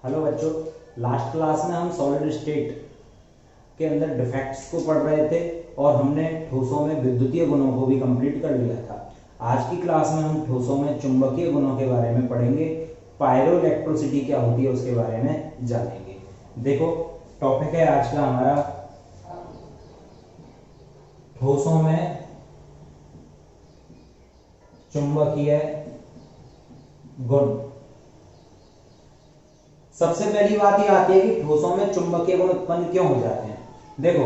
Hello बच्चों, last class में हम सॉलिड स्टेट के अंदर डिफेक्ट्स को पढ़ रहे थे और हमने ठोसों में विद्युतीय गुणों को भी कंप्लीट कर लिया था। आज की क्लास में हम ठोसों में चुंबकीय गुणों के बारे में पढ़ेंगे। पायरोइलेक्ट्रिसिटी क्या होती है उसके बारे में जानेंगे। देखो, टॉपिक है आज का हमारा ठोसों में चुंबकीय गुण। सबसे पहली बात ये आती है कि ठोसों में चुंबकीय गुण उत्पन्न क्यों हो जाते हैं। देखो,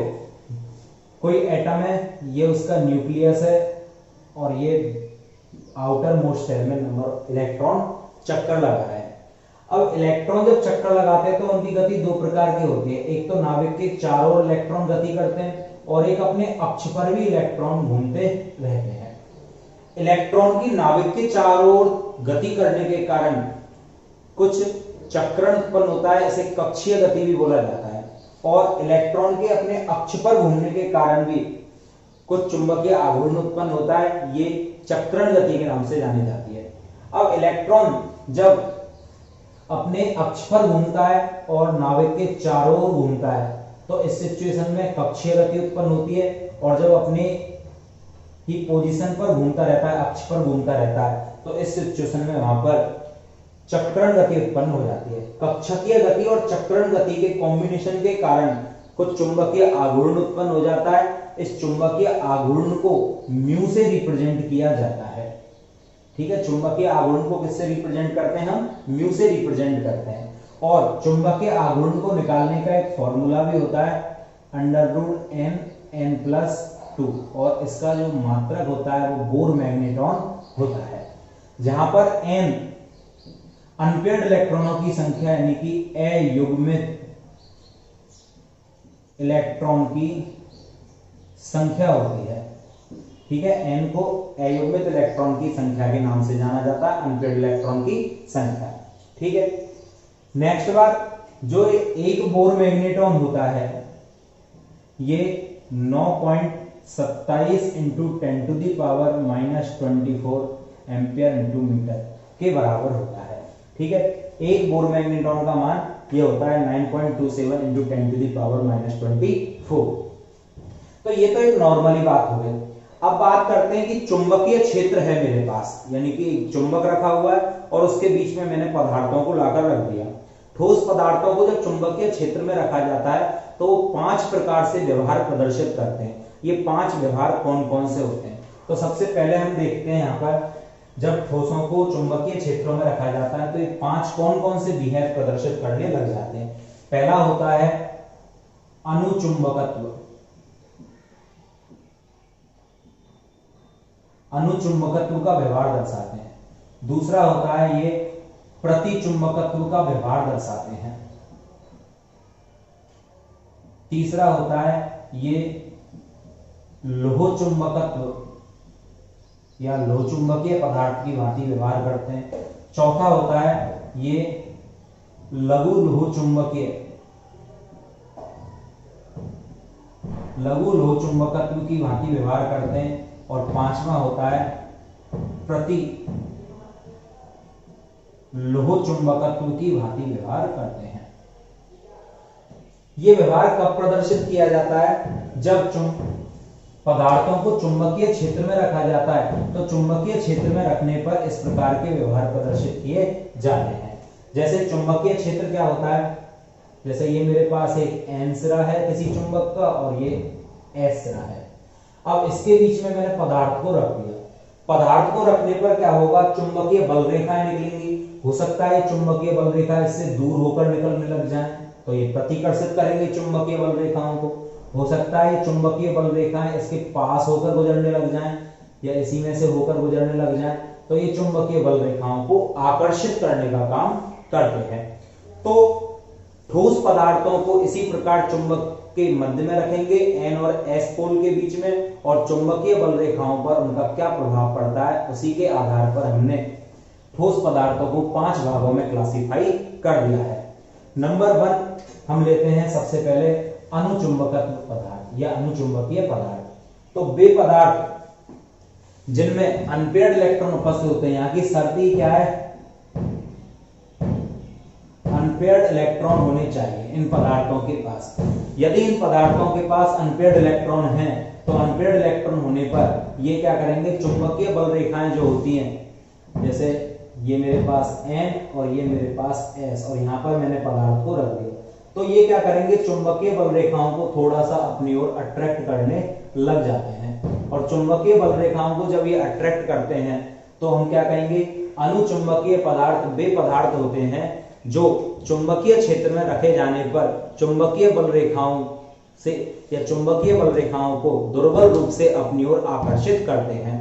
कोई एटम है, ये उसका न्यूक्लियस है और ये आउटर मोस्ट शेल में नंबर इलेक्ट्रॉन चक्कर लगा रहा है। अब इलेक्ट्रॉन जब चक्कर लगाते हैं तो उनकी गति दो प्रकार की होती है। एक तो नाभिक के चारों ओर इलेक्ट्रॉन गति करते हैं और एक अपने अक्ष पर भी इलेक्ट्रॉन घूमते रहते हैं। इलेक्ट्रॉन की नाभिक के चारों ओर गति करने के कारण कुछ चक्रण उत्पन्न होता है, इसे कक्षीय गति भी बोला जाता है। और इलेक्ट्रॉन के अपने अक्ष पर घूमने के कारण भी कुछ चुंबकीय आघूर्ण उत्पन्न होता है, ये चक्रण गति के नाम से जानी जाती है। अब इलेक्ट्रॉन जब अपने अक्ष पर घूमता है और नाभिक के चारों ओर घूमता है तो इस सिचुएशन में कक्षीय गति उत्पन्न होती है, और जब अपने ही पोजीशन पर घूमता रहता है, अक्ष पर घूमता रहता है, तो इस सिचुएशन में वहां पर चक्रण गति उत्पन्न हो जाती है। कक्षकीय गति और चक्रण गति के कॉम्बिनेशन के कारण कुछ चुंबकीय आघूर्ण उत्पन्न हो जाता है। इस चुंबकीय आघूर्ण को म्यू से रिप्रेजेंट किया जाता है। ठीक है, चुंबकीय आघूर्ण को किससे रिप्रेजेंट करते हैं? हम म्यू से रिप्रेजेंट करते हैं। और चुंबकीय आघूर्ण को निकालने का एक फॉर्मूला भी होता है, √n+2, और इसका जो मात्रक होता है वो बोर मैग्नेट्रॉन होता है, जहां पर n अनपेयर्ड इलेक्ट्रॉनों की संख्या यानी कि अयुग्मित इलेक्ट्रॉन की संख्या होती है। ठीक है, n को अयुग्मित इलेक्ट्रॉन की संख्या के नाम से जाना जाता है, अनपेयर्ड इलेक्ट्रॉन की संख्या। ठीक है, नेक्स्ट बात, जो एक बोर मैग्नेट्रॉन होता है ये 9.27 × 10⁻⁻24 एम्पियर × मीटर के बराबर होता है। ठीक है, एक बोर मैग्नेट्रॉन का मान ये होता है 9.27 × 10⁻⁻24। तो ये तो एक नॉर्मली बात हो गई। अब बात करते हैं कि चुंबकीय क्षेत्र है मेरे पास, यानी कि चुंबक रखा हुआ है और उसके बीच में मैंने पदार्थों को लाकर रख दिया। ठोस पदार्थों को जब चुंबकीय क्षेत्र में रखा जाता है तो वो 5 प्रकार से व्यवहार प्रदर्शित करते हैं। ये 5 व्यवहार कौन कौन से होते हैं? तो सबसे पहले हम देखते हैं यहाँ पर, जब ठोसों को चुंबकीय क्षेत्रों में रखा जाता है तो ये 5 कौन कौन से बिहेव प्रदर्शित करने लग जाते हैं। पहला होता है अनुचुंबकत्व। अनुचुंबकत्व का व्यवहार दर्शाते हैं। दूसरा होता है ये प्रतिचुंबकत्व का व्यवहार दर्शाते हैं। तीसरा होता है ये लोहचुंबकत्व या लोहचुंबकीय पदार्थ की भांति व्यवहार करते हैं। चौथा होता है ये लघु लोहचुंबकत्व की भांति व्यवहार करते हैं। और पांचवा होता है प्रति लोहचुंबकत्व की भांति व्यवहार करते हैं। ये व्यवहार कब प्रदर्शित किया जाता है? जब पदार्थों को चुंबकीय क्षेत्र में रखा जाता है तो चुंबकीय क्षेत्र में रखने पर इस प्रकार के व्यवहार प्रदर्शित किए जाते हैं। जैसे चुंबकीय क्षेत्र क्या होता है, जैसे ये मेरे पास एक N सिरा है किसी चुंबक का और ये S सिरा है। अब इसके बीच में मैंने पदार्थ को रख दिया। पदार्थ को रखने पर क्या होगा? चुंबकीय बल रेखाएं निकलेंगी। हो सकता है चुंबकीय बल रेखा इससे दूर होकर निकलने लग जाए तो ये प्रतिकर्षित करेंगे चुंबकीय बल रेखाओं को। हो सकता है चुंबकीय बल रेखाएं इसके पास होकर गुजरने लग जाएं या इसी में से होकर गुजरने लग जाएं तो ये चुंबकीय बल रेखाओं को आकर्षित करने का काम करते हैं। तो ठोस पदार्थों को इसी प्रकार चुंबक के मध्य में रखेंगे, N और S पोल के बीच में, और चुंबकीय बल रेखाओं पर उनका क्या प्रभाव पड़ता है उसी के आधार पर हमने ठोस पदार्थों को 5 भागों में क्लासिफाई कर दिया है। नंबर 1 हम लेते हैं सबसे पहले अनुचुंबकत्व पदार्थ या अनुचुंबकीय पदार्थ। तो वे पदार्थ जिनमें अनपेयर्ड इलेक्ट्रॉन उपस्थित होते हैं, यहाँ की शर्त क्या है? अनपेयर्ड इलेक्ट्रॉन होने चाहिए इन पदार्थों के पास। यदि इन पदार्थों के पास अनपेयर्ड इलेक्ट्रॉन हैं तो अनपेयर्ड इलेक्ट्रॉन होने पर ये क्या करेंगे, चुंबकीय बल रेखाएं जो होती हैं, जैसे ये मेरे पास N और ये मेरे पास S और यहाँ पर मैंने पदार्थ को रख दिया, तो ये क्या करेंगे, चुंबकीय बल रेखाओं को थोड़ा सा अपनी ओर अट्रैक्ट करने लग जाते हैं। और चुंबकीय बल रेखाओं को जब ये अट्रैक्ट करते हैं तो हम क्या कहेंगे, अनुचुंबकीय पदार्थ वे पदार्थ होते हैं जो चुंबकीय क्षेत्र में रखे जाने पर चुंबकीय बल रेखाओं से या चुंबकीय बल रेखाओं को दुर्बल रूप से अपनी ओर आकर्षित करते हैं।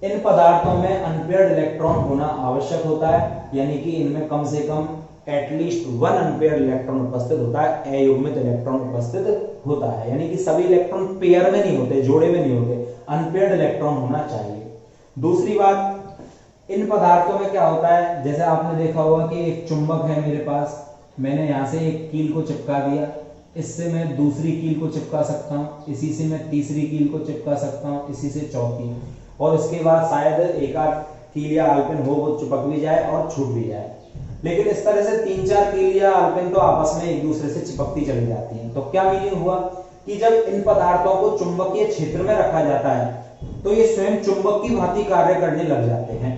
इन पदार्थों में अनपेयर्ड इलेक्ट्रॉन होना आवश्यक होता है, यानी कि इनमें कम से कम एटलीस्ट 1 अनपेयर्ड इलेक्ट्रॉन उपस्थित होता है, अयुग्मित इलेक्ट्रॉन उपस्थित होता है, यानी कि सभी इलेक्ट्रॉन पेयर में नहीं होते, जोड़े में नहीं होते, अनपेयर्ड इलेक्ट्रॉन होना चाहिए। दूसरी बात, इन पदार्थों में क्या होता है, जैसे आपने देखा होगा कि एक चुंबक है मेरे पास, मैंने यहां से एक कील को चिपका दिया, इससे मैं दूसरी कील को चिपका सकता हूं, इसी से मैं तीसरी कील को चिपका सकता हूं, इसी से चौथी, और उसके बाद शायद एक आध कील या आलपिन हो वो चिपक भी जाए और छूट भी जाए। लेकिन इस तरह से 3-4 कील या आलपिन तो आपस में एक दूसरे से चिपकती चली जाती हैं। तो क्या मीनिंग हुआ कि जब इन पदार्थों को चुंबकीय क्षेत्र में रखा जाता है तो ये स्वयं चुंबक की भांति कार्य करने लग जाते हैं।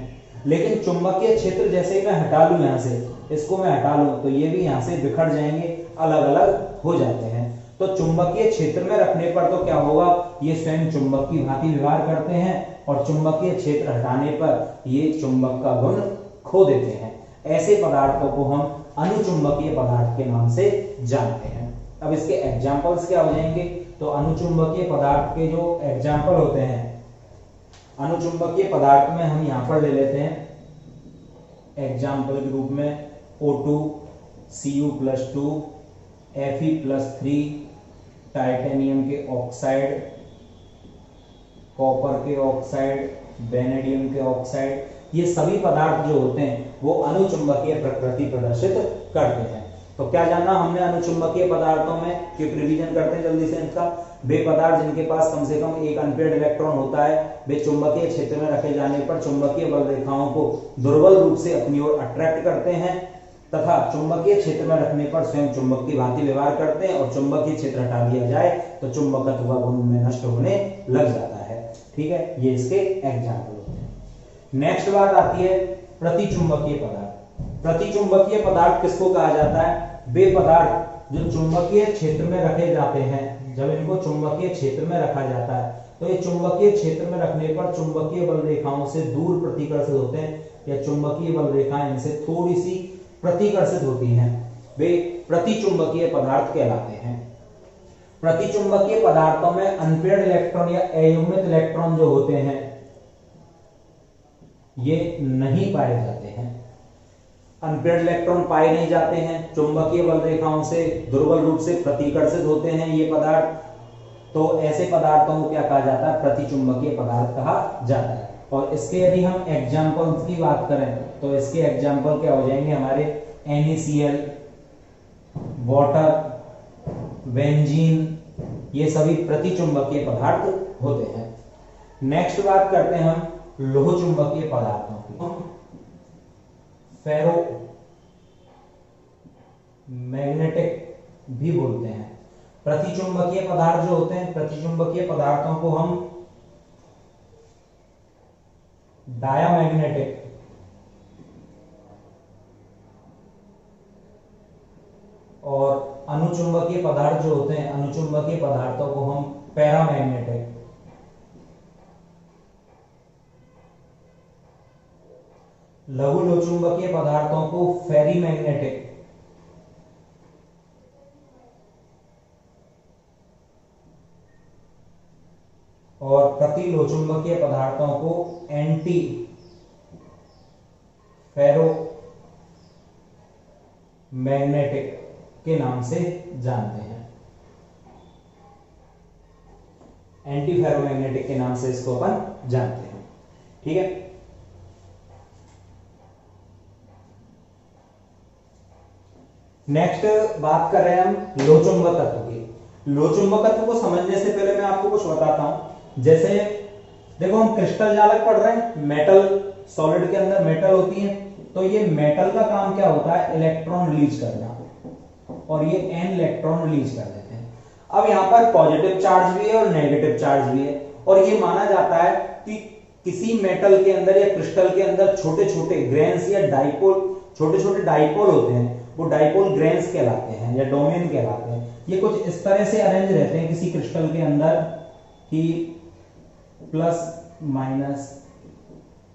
लेकिन चुंबकीय क्षेत्र जैसे ही मैं हटा लूं, यहां से इसको मैं हटा लूं, तो ये भी यहां से बिखर जाएंगे, अलग अलग हो जाते हैं। तो चुंबकीय क्षेत्र में रखने पर तो क्या होगा, ये स्वयं चुंबक की भांति व्यवहार करते हैं और चुंबकीय क्षेत्र हटाने पर ये चुंबक का गुण खो देते हैं। ऐसे पदार्थों को हम अनुचुंबकीय पदार्थ के नाम से जानते हैं। अब इसके एग्जाम्पल्स क्या हो जाएंगे, तो अनुचुंबकीय पदार्थ के जो एग्जाम्पल होते हैं, अनुचुंबकीय पदार्थ में हम यहां पर ले लेते हैं एग्जाम्पल के रूप में O2, Cu+2, Fe+3, टाइटेनियम के ऑक्साइड, कॉपर के ऑक्साइड, वेनेडियम के ऑक्साइड, ये सभी पदार्थ जो होते हैं वो अनुचुंबकीय प्रकृति प्रदर्शित करते हैं। तो क्या जाना हमने अनुचुंबकीय पदार्थों में, क्योंकि रिवीजन करते हैं जल्दी से इसका, वे पदार्थ जिनके पास कम से कम एक अनपेयर्ड इलेक्ट्रॉन होता है, वे चुंबकीय क्षेत्र में रखे जाने पर चुंबकीय बल रेखाओं को दुर्बल रूप से अपनी ओर अट्रैक्ट करते हैं तथा चुंबकीय क्षेत्र में रखने पर स्वयं चुंबक की भांति व्यवहार करते हैं, और चुंबकीय क्षेत्र हटा दिया जाए तो चुंबकत्व का गुण में नष्ट होने लग जाता है। ठीक है, ये इसके एग्जाम्पल होते हैं। नेक्स्ट बात आती है प्रतिचुंबकीय पदार्थ। प्रतिचुंबकीय पदार्थ किसको कहा जाता है, वे पदार्थ जो चुंबकीय क्षेत्र में रखे जाते हैं, जब इनको चुंबकीय क्षेत्र में रखा जाता है तो ये चुंबकीय क्षेत्र में रखने पर चुंबकीय बल रेखाओं से दूर प्रतिकर्षित होते हैं, या चुंबकीय बल रेखाएं इनसे थोड़ी सी प्रतिकर्षित होती हैं, वे प्रतिचुंबकीय पदार्थ कहलाते हैं। प्रतिचुंबकीय पदार्थों में अनपेयर्ड इलेक्ट्रॉन या अयुग्मित इलेक्ट्रॉन जो होते हैं ये नहीं पाए जाते हैं। अनपेयर्ड इलेक्ट्रॉन पाए नहीं जाते हैं, चुंबकीय बल रेखाओं से दुर्बल रूप से प्रतिकर्षित होते हैं ये पदार्थ, तो ऐसे पदार्थों को क्या कहा जाता है, प्रतिचुंबकीय पदार्थ कहा जाता है। और इसके यदि हम एग्जाम्पल्स की बात करें तो इसके एग्जाम्पल क्या हो जाएंगे हमारे, NaCl, वाटर, बेंजीन, ये सभी प्रतिचुंबकीय पदार्थ होते हैं। नेक्स्ट बात करते हैं हम लोह चुंबकीय पदार्थों की। फेरो मैग्नेटिक भी बोलते हैं। प्रतिचुंबकीय पदार्थ जो होते हैं, प्रतिचुंबकीय पदार्थों को हम डायामैग्नेटिक और अनुचुंबकीय पदार्थ जो होते हैं, अनुचुंबकीय पदार्थों को हम पैरामैग्नेटिक, लघु लोचुंबकीय पदार्थों को फेरीमैग्नेटिक और प्रतिलोचुंबकीय पदार्थों को एंटी फेरो मैग्नेटिक के नाम से जानते हैं। एंटी फेरोमैग्नेटिक के नाम से इसको अपन जानते हैं। ठीक है, नेक्स्ट बात कर रहे हैं हम लोचुंबकत्व की। लोचुंबकत्व को समझने से पहले मैं आपको कुछ बताता हूं। जैसे देखो हम क्रिस्टल जालक पढ़ रहे हैं, मेटल, सॉलिड के अंदर मेटल होती है, तो ये मेटल का काम क्या होता है, इलेक्ट्रॉन रिलीज करना, और ये n इलेक्ट्रॉन रिलीज कर देते हैं। अब यहाँ पर पॉजिटिव चार्ज भी है और नेगेटिव चार्ज भी है, और ये माना जाता है कि किसी मेटल के अंदर या क्रिस्टल के अंदर छोटे छोटे ग्रेन्स या डाइपोल, छोटे छोटे डाइपोल होते हैं, वो डाइपोल ग्रेन्स कहलाते हैं या डोमेन कहलाते हैं। ये कुछ इस तरह से अरेंज रहते हैं किसी क्रिस्टल के अंदर कि plus minus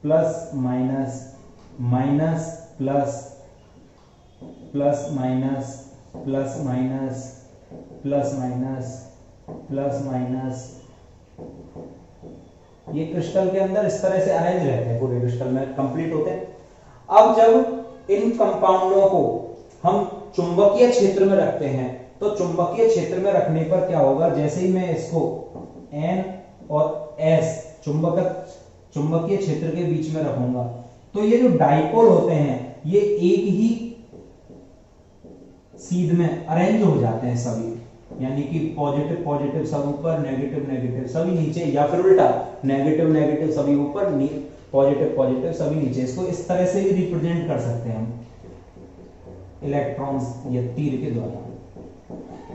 plus minus minus plus plus minus plus minus plus minus plus minus, ये क्रिस्टल के अंदर इस तरह से अरेंज रहते हैं, पूरे क्रिस्टल में कंप्लीट होते हैं। अब जब इन कंपाउंडों को हम चुंबकीय क्षेत्र में रखते हैं, तो चुंबकीय क्षेत्र में रखने पर क्या होगा, जैसे ही मैं इसको N और S चुंबकीय क्षेत्र के बीच में रखूंगा, तो ये जो डाइपोल होते हैं ये एक ही सीध में अरेंज हो जाते हैं सभी, यानी कि पॉजिटिव पॉजिटिव सब ऊपर, नेगेटिव नेगेटिव सभी नीचे, या फिर उल्टा नेगेटिव नेगेटिव सभी ऊपर, पॉजिटिव पॉजिटिव सभी नीचे। इसको इस तरह से भी रिप्रेजेंट कर सकते हैं हम इलेक्ट्रॉन्स या तीर के द्वारा,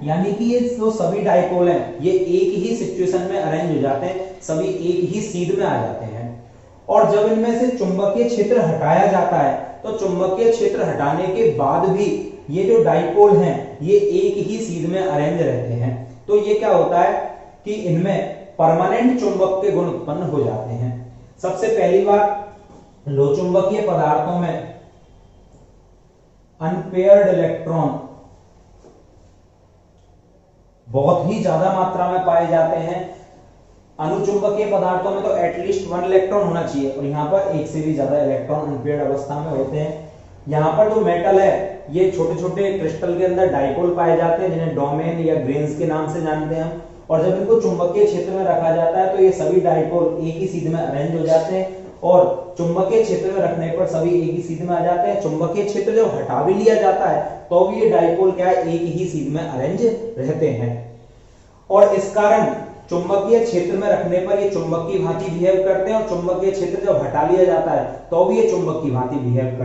यानी कि ये जो सभी डाइपोल हैं ये एक ही सिचुएशन में अरेंज हो जाते हैं, सभी एक ही सीध में आ जाते हैं। और जब इनमें से चुंबकीय क्षेत्र हटाया जाता है, तो चुंबकीय क्षेत्र हटाने के बाद भी ये जो डाइपोल हैं ये एक ही सीध में अरेंज रहते हैं। तो ये क्या होता है कि इनमें परमानेंट चुंबक के गुण उत्पन्न हो जाते हैं। सबसे पहली बात, लोचुंबकीय पदार्थों में अनपेयर्ड इलेक्ट्रॉन बहुत ही ज्यादा मात्रा में पाए जाते हैं। अनुचुंबकीय पदार्थों में तो एटलीस्ट 1 इलेक्ट्रॉन होना चाहिए, और यहां पर एक से भी ज्यादा इलेक्ट्रॉन अनपेयर्ड अवस्था में होते हैं। यहाँ पर जो मेटल है ये छोटे छोटे क्रिस्टल के अंदर डाइपोल पाए जाते हैं, जिन्हें डोमेन या ग्रेन्स के नाम से जानते हैं हम। और जब इनको चुंबकीय क्षेत्र में रखा जाता है तो ये सभी डाइपोल एक ही सीध में अरेंज हो जाते हैं, और चुंबकीय क्षेत्र में रखने पर सभी एक ही सीध में आ जाते हैं। चुंबकीय क्षेत्र जब हटा भी लिया जाता है तो भी ये डाइपोल क्या है, एक ही सीध में अरेंज रहते हैं। और इस कारण चुंबकीय क्षेत्र में रखने पर ये चुंबक की भांति बिहेव करते हैं, और चुंबकीय क्षेत्र जब हटा लिया जाता है तो भी ये चुंबक की भांति बिहेव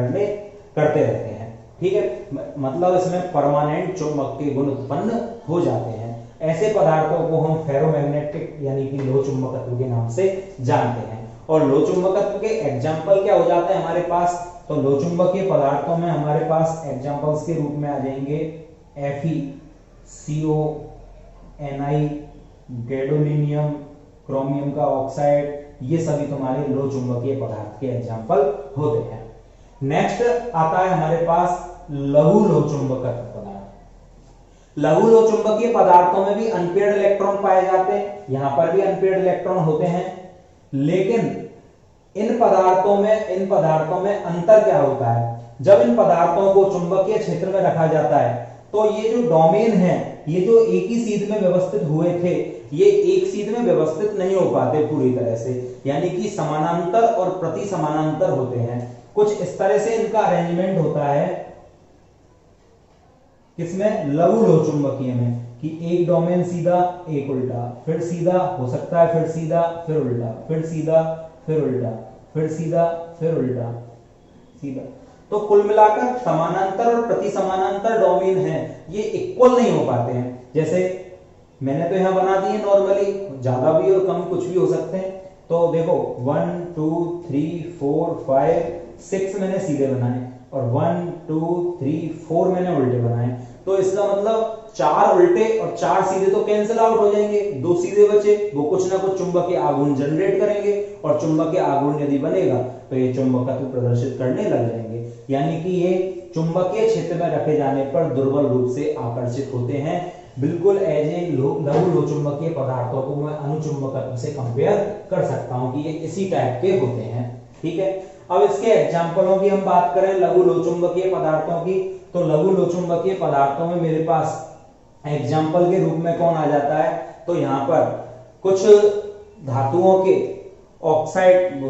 करते रहते हैं। ठीक है, मतलब इसमें परमानेंट चुंबक के गुण उत्पन्न हो जाते हैं। ऐसे पदार्थों को हम फेरोमैग्नेटिक यानी कि लो चुंबकत्व के नाम से जानते हैं। और लो चुंबकत्व के एग्जाम्पल क्या हो जाते हैं हमारे पास, तो लो चुंबकीय पदार्थों में हमारे पास एग्जाम्पल्स के रूप में आ जाएंगे Fe, CO, Ni, gadolinium, chromium का ऑक्साइड, ये सभी तुम्हारे लो चुंबकीय पदार्थ के एग्जाम्पल होते हैं। नेक्स्ट आता है हमारे पास लघु लो चुंबकत्व पदार्थ। लघु लो चुंबकीय पदार्थों में भी अनपेयर्ड इलेक्ट्रॉन पाए जाते हैं, यहां पर भी अनपेयर्ड इलेक्ट्रॉन होते हैं, लेकिन इन पदार्थों में अंतर क्या होता है, जब इन पदार्थों को चुंबकीय क्षेत्र में रखा जाता है तो ये जो डोमेन है, ये जो एक ही सीध में व्यवस्थित हुए थे, ये एक सीध में व्यवस्थित नहीं हो पाते पूरी तरह से, यानी कि समानांतर और प्रति समानांतर होते हैं। कुछ इस तरह से इनका अरेंजमेंट होता है किसमें, लघु लो चुंबकीय में, कि एक डोमेन सीधा एक उल्टा, फिर सीधा हो सकता है, फिर सीधा फिर उल्टा, फिर सीधा फिर उल्टा, फिर सीधा फिर उल्टा सीधा। तो कुल मिलाकर समानांतर और प्रति समानांतर डोमेन है ये इक्वल नहीं हो पाते हैं। जैसे मैंने तो यहां बना दिए नॉर्मली, ज्यादा भी और कम कुछ भी हो सकते हैं। तो देखो 1 2 3 4 5 6 मैंने सीधे बनाए, और 1 2 3 4 मैंने उल्टे बनाए। तो इसका मतलब 4 उल्टे और 4 सीधे तो कैंसिल आउट हो जाएंगे, 2 सीधे बचे, वो कुछ ना कुछ चुंबकीय आघूर्ण जनरेट करेंगे, और चुंबकीय आघूर्ण यदि बनेगा तो ये चुंबकत्व प्रदर्शित करने लग जाएंगे, यानी कि ये चुंबकीय क्षेत्र में रखे जाने पर दुर्बल रूप से आकर्षित होते हैं। बिल्कुल एज ए लघु लो चुंबकीय पदार्थों को मैं अनुचुंबकत्व से कंपेयर कर सकता हूं कि ये इसी टाइप के होते हैं। ठीक है, अब इसके एग्जांपलों की हम बात करें लघु लो चुंबकीय पदार्थों की, तो लघु लो चुंबकीय पदार्थों में मेरे पास एग्जाम्पल के रूप में कौन आ जाता है, तो यहां पर कुछ धातुओं के ऑक्साइड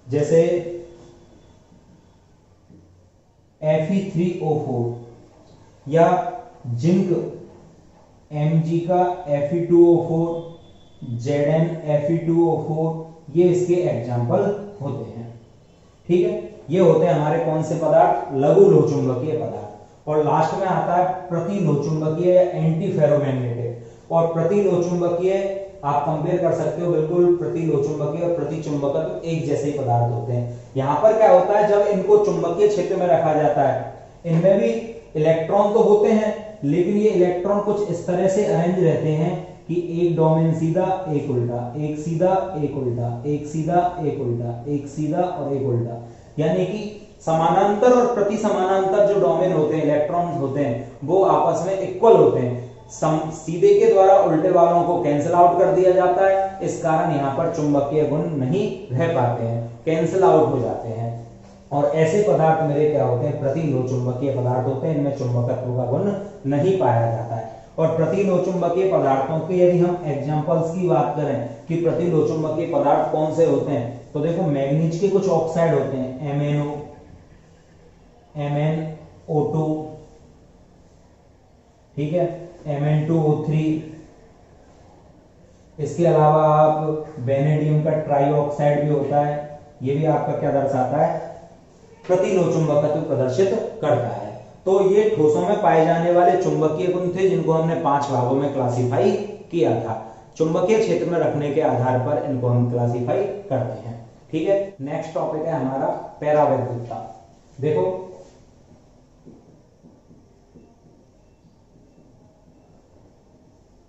जैसे Fe3O4 या जिंक Mg का Fe2O4, Zn Fe2O4, ये इसके एग्जाम्पल होते हैं। ठीक है, ये होते हैं हमारे कौन से पदार्थ, लघु लोह चुंबकीय पदार्थ। और लास्ट में आता है प्रति लोह चुंबकीय या एंटी फेरोमैग्नेटिक। और प्रति लोह चुंबकीय आप कंपेयर कर सकते हो, बिल्कुल प्रति लोह चुंबकीय और प्रति चुंबकत्व एक जैसे ही पदार्थ होते हैं। यहाँ पर क्या होता है, जब इनको चुंबकीय क्षेत्र में रखा जाता है, इनमें भी इलेक्ट्रॉन तो होते हैं, लेकिन ये इलेक्ट्रॉन कुछ इस तरह से अरेंज रहते हैं कि एक डोमेन सीधा एक उल्टा, एक सीधा एक उल्टा, एक सीधा एक उल्टा, एक सीधा और एक उल्टा, यानी कि समानांतर और प्रति समानांतर जो डोमेन होते हैं, इलेक्ट्रॉन्स होते हैं, वो आपस में इक्वल होते हैं। सीधे के द्वारा उल्टे वालों को कैंसिल आउट कर दिया जाता है, इस कारण यहाँ पर चुंबकीय गुण नहीं रह पाते हैं, कैंसिल आउट हो जाते हैं। और ऐसे पदार्थ मेरे क्या होते हैं, प्रति लोह चुंबकीय पदार्थ होते हैं, इनमें चुंबकत्व का गुण नहीं पाया जाता है। और प्रति लोह चुंबकीय पदार्थों के यदि हम एग्जांपल्स की बात करें कि प्रति लोह चुंबकीय पदार्थ कौन से होते हैं, तो देखो मैग्नीज के कुछ ऑक्साइड होते हैं, MnO, MnO2, ठीक है, Mn2O3। इसके अलावा आप वेनेडियम का ट्राईऑक्साइड भी होता है, ये भी आपका क्या दर्शाता है, प्रति लोह चुंबकत्व प्रदर्शित करता है। तो ये ठोसों में पाए जाने वाले चुंबकीय गुण थे, जिनको हमने 5 भागों में क्लासिफाई किया था। चुंबकीय क्षेत्र में रखने के आधार पर इनको हम क्लासिफाई करते हैं, ठीक है। नेक्स्ट टॉपिक है हमारा पैरावैद्युतता। देखो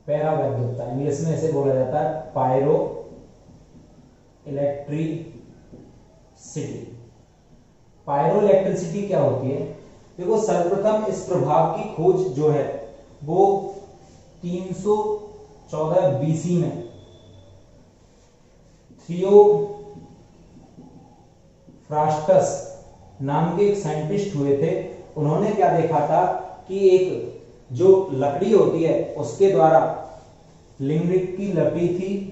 पैरावैद्युतता इंग्लिश में इसे बोला जाता है पायरो इलेक्ट्रिसिटी। पायरो इलेक्ट्रिसिटी क्या होती है, देखो सर्वप्रथम इस प्रभाव की खोज जो है वो 314 BC में थियोफ्रास्टस नाम के एक साइंटिस्ट हुए थे। उन्होंने क्या देखा था कि एक जो लकड़ी होती है उसके द्वारा, लिंगरिक की लकड़ी थी,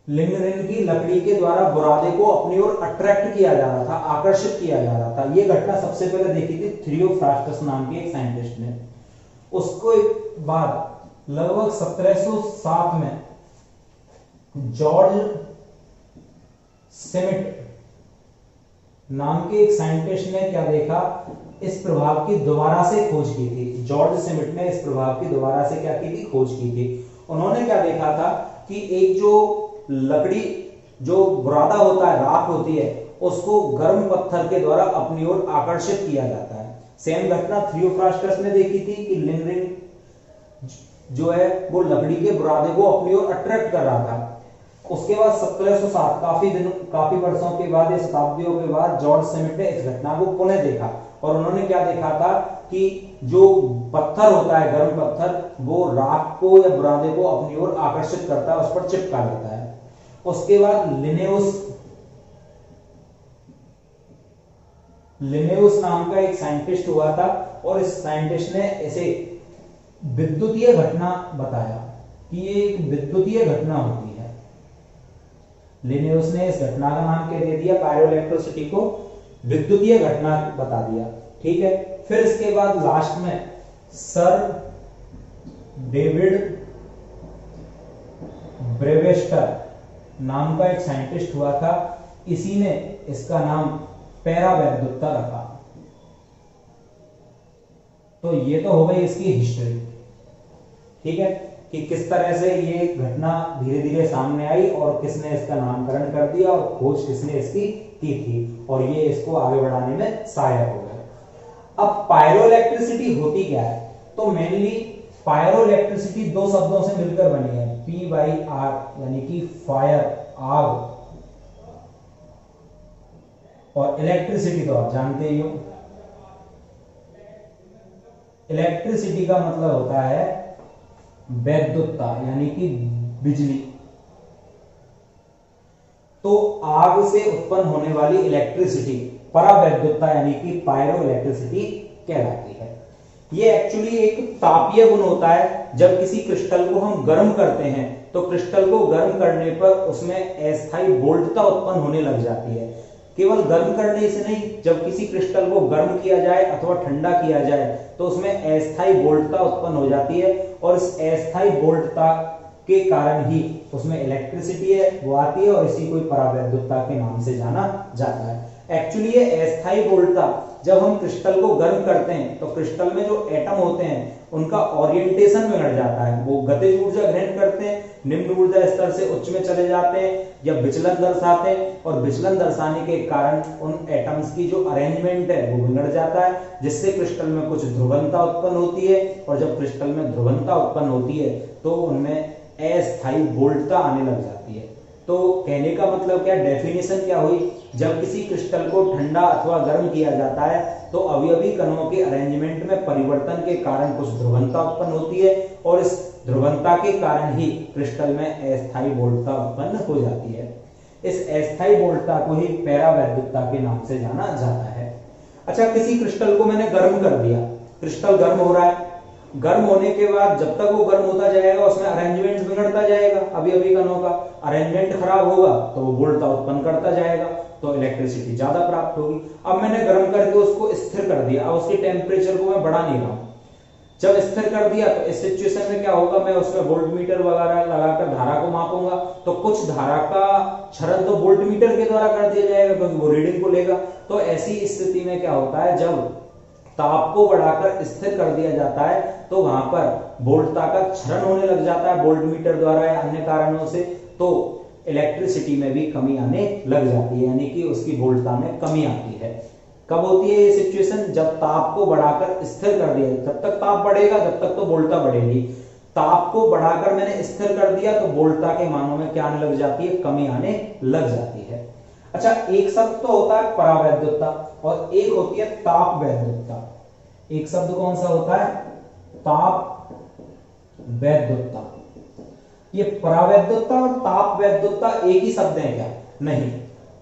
लिंगरिन की लकड़ी के द्वारा बुरादे को अपनी ओर अट्रैक्ट किया जा रहा था, आकर्षित किया जा रहा था। यह घटना सबसे पहले देखी थी थियोफ्रास्टस नाम के एक साइंटिस्ट ने। उसको बाद लगभग 1707 में जॉर्ज सिमिट नाम के एक साइंटिस्ट ने क्या देखा, इस प्रभाव की दोबारा से खोज की थी। जॉर्ज सिमिट ने इस प्रभाव की दोबारा से क्या की थी, खोज की थी। उन्होंने क्या देखा था कि एक जो लकड़ी, जो बुरादा होता है, राख होती है, उसको गर्म पत्थर के द्वारा अपनी ओर आकर्षित किया जाता है। सेम घटना थियोफ्रास्टस ने देखी थी कि लिंगरिन जो है वो लकड़ी के बुरादे को अपनी ओर अट्रैक्ट कर रहा था। उसके बाद 1707 काफी वर्षों के बाद, शताब्दियों के बाद जॉर्ज सिमिट ने इस घटना को पुनः देखा और उन्होंने क्या देखा था कि जो पत्थर होता है, गर्म पत्थर, वो राख को या बुरादे को अपनी ओर आकर्षित करता है, उस पर चिपका लेता है। उसके बाद लिनेउस नाम का एक साइंटिस्ट हुआ था और इस साइंटिस्ट ने इसे विद्युतीय घटना बताया कि ये एक विद्युतीय घटना होती है। लिनेउस ने इस घटना का नाम क्या दे दिया, पायरोइलेक्ट्रिसिटी को विद्युतीय घटना बता दिया, ठीक है। फिर इसके बाद लास्ट में सर डेविड ब्रेवेस्टर नाम का एक साइंटिस्ट हुआ था, इसी ने इसका नाम पैरावैद्युतता रखा। तो ये तो हो गई इसकी हिस्ट्री, ठीक है, कि किस तरह से ये घटना धीरे धीरे सामने आई और किसने इसका नामकरण कर दिया और खोज किसने इसकी की थी और ये इसको आगे बढ़ाने में सहायक हो गया। अब पायरोइलेक्ट्रिसिटी होती क्या है, तो मेनली पायरोइलेक्ट्रिसिटी दो शब्दों से मिलकर बनी है, PYR यानी कि फायर, आग, और इलेक्ट्रिसिटी तो आप जानते ही हो। इलेक्ट्रिसिटी का मतलब होता है वैद्युतता यानी कि बिजली। तो आग से उत्पन्न होने वाली इलेक्ट्रिसिटी परावैद्युतता यानी कि पायरो इलेक्ट्रिसिटी कहलाती है। ये एक्चुअली एक तापीय गुण होता है। जब किसी क्रिस्टल को हम गर्म करते हैं तो क्रिस्टल को गर्म करने पर उसमें अस्थायी वोल्टता उत्पन्न होने लग जाती है। केवल गर्म करने से नहीं, जब किसी क्रिस्टल को गर्म किया जाए अथवा ठंडा किया जाए तो उसमें अस्थायी वोल्टता उत्पन्न हो जाती है और इस अस्थायी वोल्टता के कारण ही उसमें इलेक्ट्रिसिटी है वो आती है और इसी को परावैद्युतता के नाम से जाना जाता है। एक्चुअली ये अस्थायी वोल्टता, जब हम क्रिस्टल को गर्म करते हैं तो क्रिस्टल में जो एटम होते हैं उनका ओरिएंटेशन बिगड़ जाता है, वो गतिज ऊर्जा ग्रहण करते हैं, निम्न ऊर्जा स्तर से उच्च में चले जाते हैं या विचलन दर्शाते हैं, और विचलन दर्शाने के कारण उन एटम्स की जो अरेंजमेंट है वो बिगड़ जाता है, जिससे क्रिस्टल में कुछ ध्रुवणता उत्पन्न होती है, और जब क्रिस्टल में ध्रुवणता उत्पन्न होती है तो उनमें अस्थायी वोल्टता आने लग जाती है। तो कहने का मतलब क्या, डेफिनेशन क्या हुई, जब किसी क्रिस्टल को ठंडा अथवा गर्म किया जाता है तो अवयवी कणों के अरेंजमेंट में परिवर्तन के कारण कुछ ध्रुवणता उत्पन्न होती है, और इस ध्रुवणता के कारण ही क्रिस्टल में अस्थायी वोल्टता उत्पन्न हो जाती है। इस अस्थायी वोल्टता को ही परावैद्युतता के नाम से जाना जाता है। अच्छा, किसी क्रिस्टल को मैंने गर्म कर दिया, क्रिस्टल गर्म हो रहा है, गर्म होने के बाद जब तक वो गर्म होता जाएगा उसमें अरेंजमेंट बिगड़ता जाएगा, अभी कणों का अरेंजमेंट खराब होगा तो वो वोल्टता उत्पन्न करता जाएगा, तो इलेक्ट्रिसिटी ज्यादा प्राप्त होगी। अब मैंने गर्म करके उसको स्थिर कर दिया, अब उसके टेम्परेचर को मैं बढ़ा नहीं रहा हूं। जब स्थिर कर दिया तो इस सिचुएशन में क्या होगा, मैं उसमें वोल्टमीटर वगैरह लगाकर धारा को मापूंगा, तो कुछ धारा का क्षरण तो वोल्टमीटर के द्वारा कर दिया जाएगा क्योंकि वो रीडिंग को लेगा। तो ऐसी स्थिति में क्या होता है, जब ताप को बढ़ाकर स्थिर कर दिया जाता है तो वहां पर वोल्टता का क्षरण होने लग जाता है वोल्टमीटर द्वारा या अन्य कारणों से, तो इलेक्ट्रिसिटी में भी कमी आने लग जाती है, यानी कि उसकी वोल्टता में कमी आती है। कब होती है ये सिचुएशन, जब ताप को बढ़ाकर स्थिर कर दिया, जब तक ताप बढ़ेगा जब तक तो वोल्टता बढ़ेगी, ताप को बढ़ाकर मैंने स्थिर कर दिया तो वोल्टता के मानों में क्या आने लग जाती है, कमी आने लग जाती है। अच्छा, एक शब्द तो होता है परावैद्युतता और एक होती है ताप वैद्युतता। एक शब्द कौन सा होता है, ताप वैद्युतता। ये परावैद्युतता और ताप वैद्युतता एक ही शब्द है क्या, नहीं।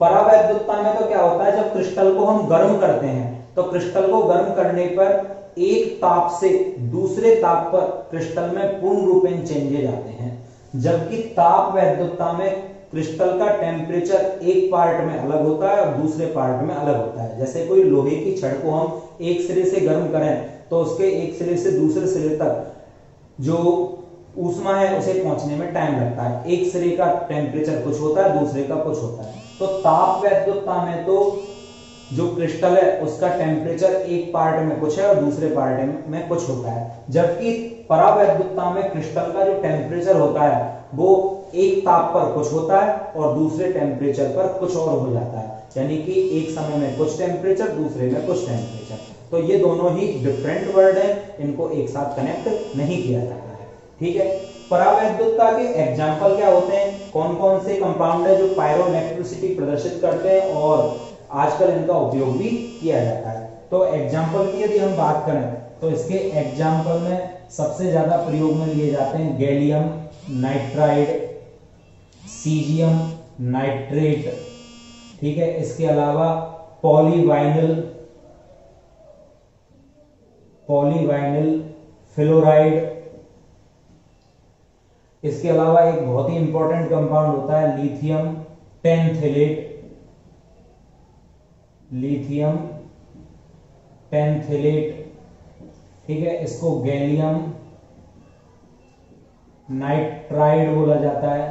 परावैद्युतता में तो क्या होता है, जब क्रिस्टल को हम गर्म करते हैं तो क्रिस्टल को गर्म करने पर एक ताप से दूसरे ताप पर क्रिस्टल में पूर्ण रूपेण चेंजेज आते हैं, जबकि ताप वैद्युतता में क्रिस्टल का टेम्परेचर एक पार्ट में अलग होता है और दूसरे पार्ट में अलग होता है। जैसे कोई लोहे की छड़ को हम एक सिरे से गर्म करें तो उसके एक सिरे से दूसरे सिरे तक जो ऊष्मा है उसे पहुंचने में टाइम लगता है, एक सिरे का टेम्परेचर कुछ होता है दूसरे का कुछ होता है। तो ताप वैद्युतता में तो जो क्रिस्टल है उसका टेम्परेचर एक पार्ट में कुछ है और दूसरे पार्ट में कुछ होता है, जबकि परावैद्युतता में क्रिस्टल का जो टेम्परेचर होता है वो एक ताप पर कुछ होता है और दूसरे टेम्परेचर पर कुछ और हो जाता है, यानी कि एक समय में कुछ टेम्परेचर दूसरे में कुछ टेम्परेचर। तो ये दोनों ही डिफरेंट वर्ड है, इनको एक साथ कनेक्ट नहीं किया जाता है, ठीक है। परावैद्युतता के एग्जाम्पल क्या होते हैं, कौन कौन से कंपाउंड है जो पायरोइलेक्ट्रिसिटी प्रदर्शित करते हैं और आजकल इनका उपयोग भी किया जाता है। तो एग्जाम्पल की यदि हम बात करें तो इसके एग्जाम्पल में सबसे ज्यादा प्रयोग में लिए जाते हैं गैलियम नाइट्राइड, सीजियम नाइट्रेट, ठीक है। इसके अलावा पॉलीवाइनिल फ्लोराइड, इसके अलावा एक बहुत ही इंपॉर्टेंट कंपाउंड होता है लिथियम टेंथेलेट, ठीक है। इसको गैलियम नाइट्राइड बोला जाता है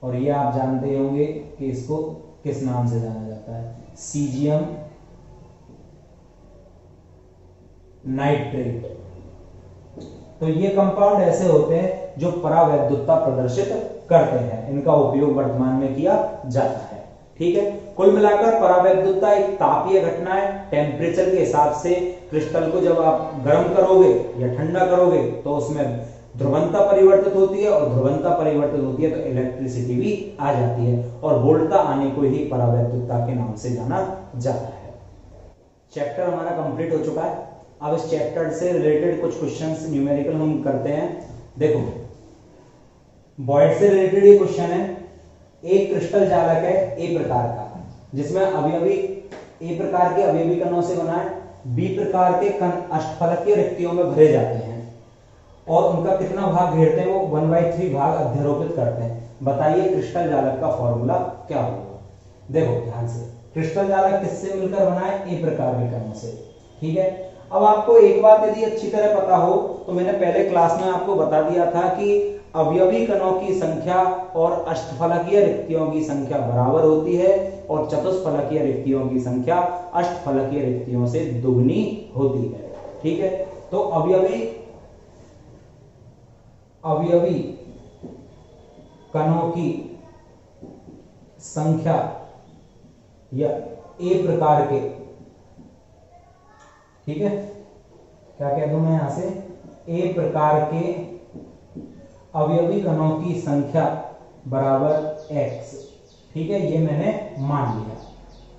और ये आप जानते होंगे कि इसको किस नाम से जाना जाता है, सीजियम नाइट्रेट। तो ये कंपाउंड ऐसे होते हैं जो परावैद्युतता प्रदर्शित करते हैं, इनका उपयोग वर्तमान में किया जाता है, ठीक है। कुल मिलाकर परावैद्युतता एक तापीय घटना है, टेम्परेचर के हिसाब से क्रिस्टल को जब आप गर्म करोगे या ठंडा करोगे तो उसमें ध्रुवणता परिवर्तित होती है और ध्रुवणता परिवर्तित होती है तो इलेक्ट्रिसिटी भी आ जाती है और वोल्टता आने को ही परावैद्युतता के नाम से जाना जाता है। चैप्टर हमारा कंप्लीट हो चुका है। अब इस चैप्टर से रिलेटेड कुछ क्वेश्चंस न्यूमेरिकल हम करते हैं। देखो, बॉयड से रिलेटेड ये क्वेश्चन है, एक क्रिस्टल जालक है ए प्रकार का जिसमें अवयवी ए प्रकार के अवयवी कणों से बना है, बी प्रकार के कण अष्टफलकीय रिक्तियों में भरे जाते हैं और उनका कितना भाग घेरते हैं, वो 1/3 भाग अध्यारोपित करते हैं। बताइए क्रिस्टल जालक का फॉर्मूला क्या होगा। देखो ध्यान से, क्रिस्टल जालक किससे मिलकर बना है, ए प्रकार के कणों से, ठीक है। अब आपको एक बात यदि अच्छी तरह पता हो तो मैंने पहले क्लास में आपको बता दिया था कि अवयवी कणों की संख्या और अष्टफलकीय रिक्तियों की संख्या बराबर होती है और चतुष्फलकीय रिक्तियों की संख्या अष्टफलकीय रिक्तियों से दुगनी होती है। ठीक है, तो अवयवी कणों की संख्या या ए प्रकार के, ठीक है, क्या कह दूं मैं यहां से, ए प्रकार के अवयवी कणों की संख्या बराबर x। ठीक है, ये मैंने मान लिया।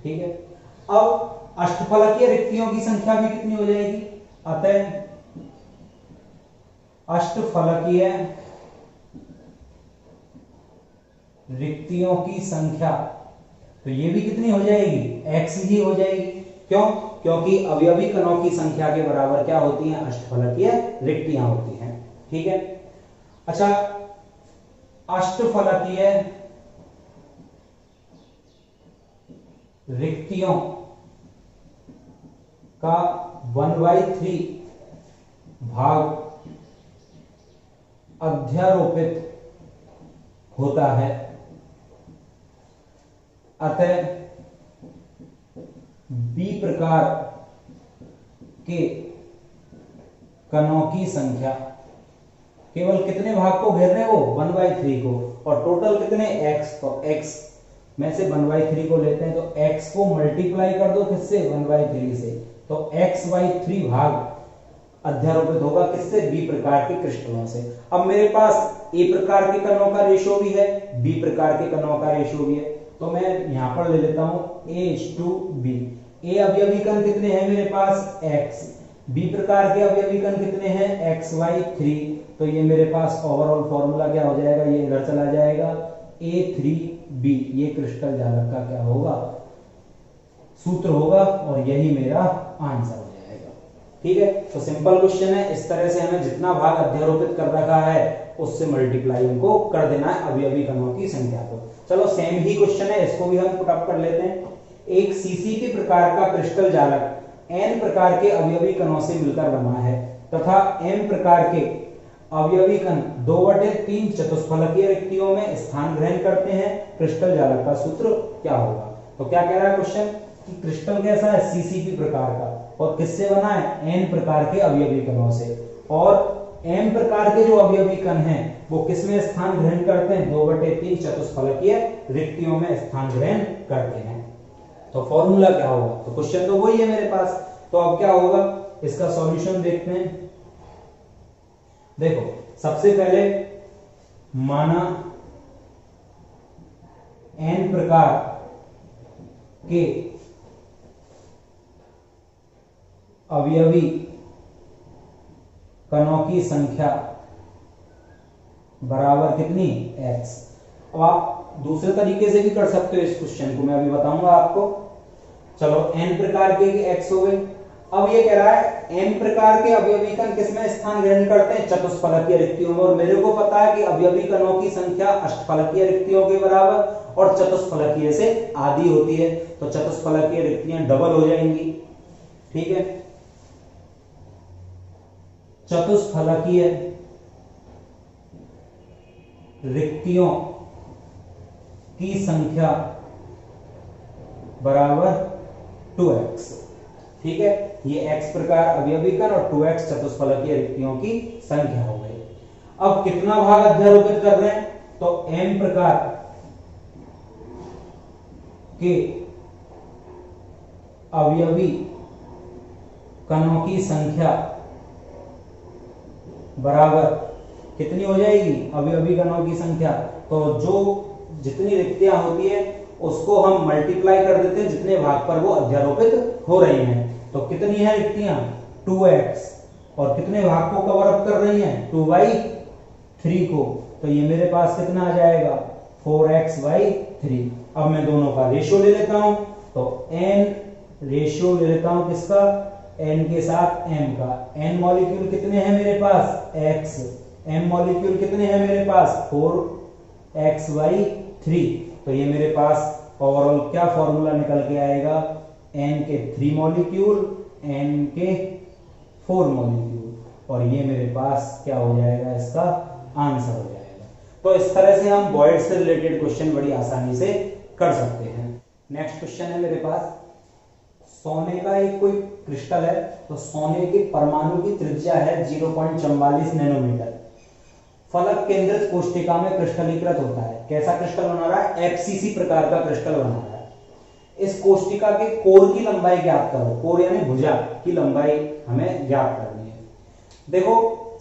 ठीक है, अब अष्टफलकीय रिक्तियों की संख्या भी कितनी हो जाएगी, अतः अष्टफलकीय रिक्तियों की संख्या, तो ये भी कितनी हो जाएगी, x ही हो जाएगी। क्यों? क्योंकि अवयवी कणों की संख्या के बराबर क्या होती हैं, अष्टफलकीय रिक्तियां होती हैं। ठीक है, अच्छा, अष्टफलकीय रिक्तियों का 1/3 भाग अध्यारोपित होता है, अतः बी प्रकार के कणों की संख्या, केवल कितने भाग को घेर रहे हैं वो, 1/3 को, और टोटल कितने, x, तो x में से 1/3 को लेते हैं, तो x को मल्टीप्लाई कर दो किससे, 1/3 से, तो x/3 भाग अध्यारोपित होगा किससे, बी प्रकार के क्रिस्टलों से। अब मेरे पास ए प्रकार के कणों का रेशो भी है, बी प्रकार के कणों का रेशो भी है, तो मैं यहां पर ले लेता हूं A/B। ए अवयवी कण कितने हैं मेरे पास, x, बी प्रकार के अवयवी कण कितने हैं, x/3, तो ये मेरे पास ओवरऑल फॉर्मूला क्या हो जाएगा, ये इधर चला जाएगा, A3B, ये क्रिस्टल जालक का क्या होगा, सूत्र होगा, और यही मेरा आंसर हो जाएगा। ठीक है, तो सिंपल क्वेश्चन है, इस तरह से हमें जितना भाग अध्यारोपित कर रखा है उससे मल्टीप्लाई हमको कर देना है अवयवी कणों की संख्या को। चलो सेम ही क्वेश्चन है, इसको भी हम पुटअप कर लेते हैं। एक सीसीपी प्रकार का क्रिस्टल जालक n प्रकार के अवयवी कणों से मिलकर बना है तथा m प्रकार के अवयवी कण 2/3 चतुष्फलकीय रिक्तियों में स्थान ग्रहण करते हैं, क्रिस्टल जालक का सूत्र क्या होगा। तो क्या कह रहा है क्वेश्चन कि क्रिस्टल कैसा है, सीसीपी प्रकार का, और किससे बना है, n प्रकार के अवयवी कणों से, और m प्रकार के जो अवयवी कण हैं वो किसमें स्थान ग्रहण करते हैं, 2/3 चतुष्फलकीय रिक्तियों में स्थान ग्रहण करते हैं। तो फॉर्मूला क्या होगा, तो क्वेश्चन तो वही है मेरे पास, तो अब क्या होगा, इसका सॉल्यूशन देखते हैं। देखो, सबसे पहले माना n प्रकार के अवयवी कणों की संख्या बराबर कितनी, x। अब आप दूसरे तरीके से भी कर सकते हो इस क्वेश्चन को, मैं अभी बताऊंगा आपको। चलो, n प्रकार के x हो गए। अब ये कह रहा है n प्रकार के अवयवी कण किसमें स्थान ग्रहण करते हैं, चतुष्फलकीय रिक्तियों में, और मेरे को पता है कि अवयवी कणों की संख्या अष्टफलकीय रिक्तियों के बराबर और चतुष्फलकीय से आधी होती है, तो चतुष्फलकीय रिक्तियां डबल हो जाएंगी। ठीक है, चतुष्फलकीय रिक्तियों की संख्या बराबर 2x। ठीक है, ये x प्रकार अवयवी कण और 2x चतुष्फलकीय रिक्तियों की संख्या हो गई। अब कितना भाग अध्यारोपित कर रहे हैं, तो m प्रकार के अवयवी कणों की संख्या बराबर कितनी हो जाएगी, अवयवी कणों की संख्या, तो जो जितनी रिक्तियां होती है उसको हम मल्टीप्लाई कर देते हैं जितने भाग पर वो अध्यारोपित हो रही हैं। तो कितनी है रिक्तियां, 2x, और कितने भाग को कवर अप कर रही हैं, 2/3 को, तो ये मेरे पास कितना आ जाएगा, 4x/3। अब मैं दोनों का रेशियो ले लेता हूं, तो n रेशियो ले लेता हूं किसका, n के साथ m का। n मॉलिक्यूल कितने हैं मेरे पास, x, m मॉलिक्यूल कितने हैं मेरे पास, 4x/3। तो ये मेरे पास ओवरऑल क्या फॉर्मूला निकल के आएगा, n के 3 मॉलिक्यूल, n के 4 मॉलिक्यूल, और ये मेरे पास क्या हो जाएगा, इसका आंसर हो जाएगा। तो इस तरह से हम वॉइड से रिलेटेड क्वेश्चन बड़ी आसानी से कर सकते हैं। नेक्स्ट क्वेश्चन है मेरे पास, सोने का एक कोई क्रिस्टल है, तो सोने के परमाणु की त्रिज्या है 0.44 नैनोमीटर, फलक केंद्रित कोष्टिका में क्रिस्टलीकृत होता है। कैसा क्रिस्टल बना रहा है? एफसीसी प्रकार का क्रिस्टल बना रहा है। इस कोष्टिका के कोर की लंबाई ज्ञात करो। कोर यानी भुजा की लंबाई हमें ज्ञात करनी है। देखो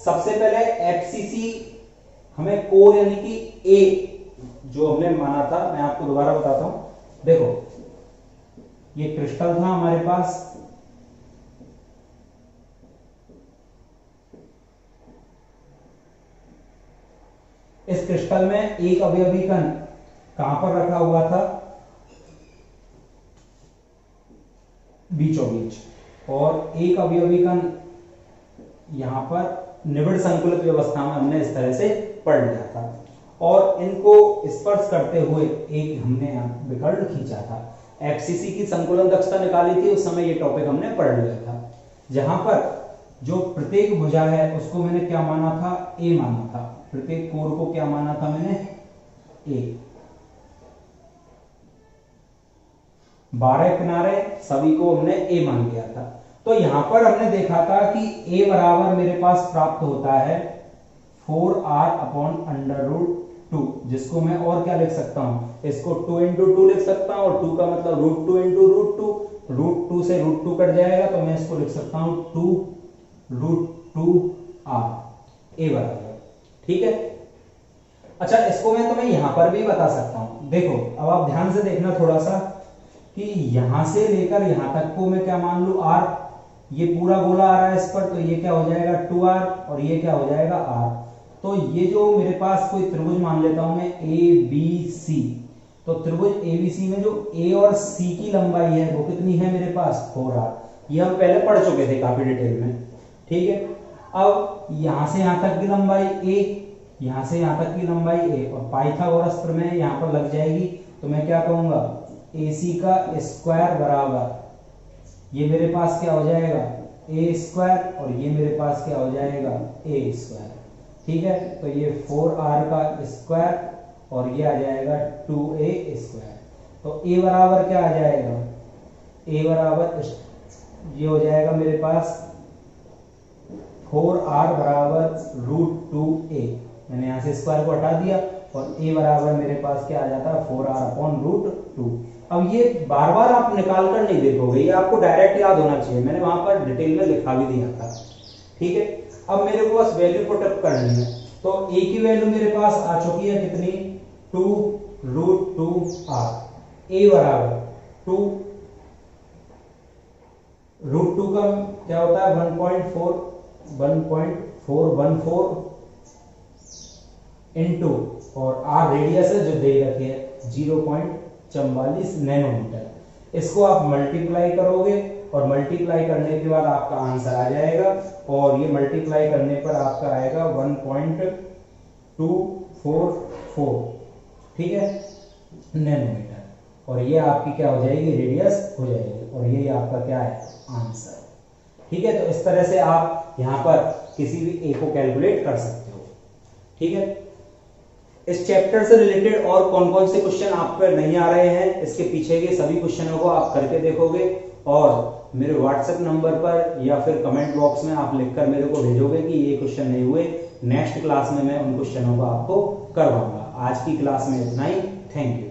सबसे पहले एफसीसी हमें कोर यानी कि ए जो हमने माना था, मैं आपको दोबारा बताता हूं। देखो ये क्रिस्टल था हमारे पास, इस क्रिस्टल में एक अवयवी कण कहां पर रखा हुआ था? बीचों बीच, और एक अवयवी कण यहां पर निबिड़ संकुलित व्यवस्था में हमने इस तरह से पढ़ लिया था, और इनको स्पर्श करते हुए एक हमने विकर्ण खींचा था। एफसीसी की संकुलन दक्षता निकाली थी, उस समय ये टॉपिक हमने पढ़ लिया था। जहां पर जो प्रत्येक भुजा है उसको मैंने क्या माना था? ए माना था। प्रत्येक कोर को क्या माना था मैंने? ए। 12 किनारे सभी को हमने ए मान लिया था। तो यहां पर हमने देखा था कि ए बराबर मेरे पास प्राप्त होता है 4r/√2, जिसको मैं और क्या लिख सकता हूं? इसको 2 × 2 लिख सकता हूं, और 2 का मतलब √2 × √2, √2 से √2 कट जाएगा, तो मैं इसको लिख सकता हूं 2√2r ए बराबर। ठीक है। अच्छा, इसको मैं तुम्हें यहां पर भी बता सकता हूं। देखो अब आप ध्यान से देखना थोड़ा सा, कि यहां से लेकर यहां तक को मैं क्या मान लू? r। ये पूरा गोला आ रहा है इस पर, तो ये क्या हो जाएगा? 2r, और ये क्या हो जाएगा? r। तो ये जो मेरे पास कोई त्रिभुज मान लेता हूं मैं ABC, तो त्रिभुज ABC में जो a और c की लंबाई है वो कितनी है मेरे पास? 4r। ये हम पहले पढ़ चुके थे काफी डिटेल में। ठीक है। अब यहां से यहां तक की लंबाई a, यहां से यहां तक की लंबाई a, और पाइथागोरस प्रमेय यहां पर लग जाएगी, तो मैं क्या कहूंगा? AC का स्क्वायर बराबर, ये मेरे पास क्या हो जाएगा? a स्क्वायर, और ये मेरे पास क्या हो जाएगा? a square. ठीक है। तो ये 4r का स्क्वायर, और ये आ जाएगा 2a स्क्वायर। तो a बराबर क्या आ जाएगा? a बराबर ये हो जाएगा मेरे पास 4r बराबर √2a। मैंने यहां से स्क्वायर को हटा दिया, और a बराबर मेरे पास क्या आ जाता है? 4r/√2। अब ये बार बार आप निकाल कर नहीं देखोगे, ये आपको डायरेक्ट याद होना चाहिए। मैंने वहां पर डिटेल में लिखा भी दिया था। ठीक है। अब मेरे को बस वैल्यू पुट अप करनी है, तो a की वैल्यू मेरे पास आ चुकी है कितनी? 2√2r। a बराबर 2√2 का क्या होता है? 1.414 इंटू, और r रेडियस है जो दे रखी है 0.44 नैनोमीटर। इसको आप मल्टीप्लाई करोगे, और मल्टीप्लाई करने के बाद आपका आंसर आ जाएगा, और ये मल्टीप्लाई करने पर आपका आएगा 1.244। ठीक है, नैनोमीटर। और ये आपकी क्या हो जाएगी? रेडियस हो जाएगी, और ये आपका क्या है? आंसर। ठीक है। तो इस तरह से आप यहां पर किसी भी ए को कैलकुलेट कर सकते हो। ठीक है। इस चैप्टर से रिलेटेड और कौन कौन से क्वेश्चन आप पर नहीं आ रहे हैं, इसके पीछे के सभी क्वेश्चनों को आप करके देखोगे, और मेरे व्हाट्सएप नंबर पर या फिर कमेंट बॉक्स में आप लिखकर मेरे को भेजोगे कि ये क्वेश्चन नहीं हुए। नेक्स्ट क्लास में मैं उन क्वेश्चनों को आपको करवाऊंगा। आज की क्लास में इतना ही। Thank you.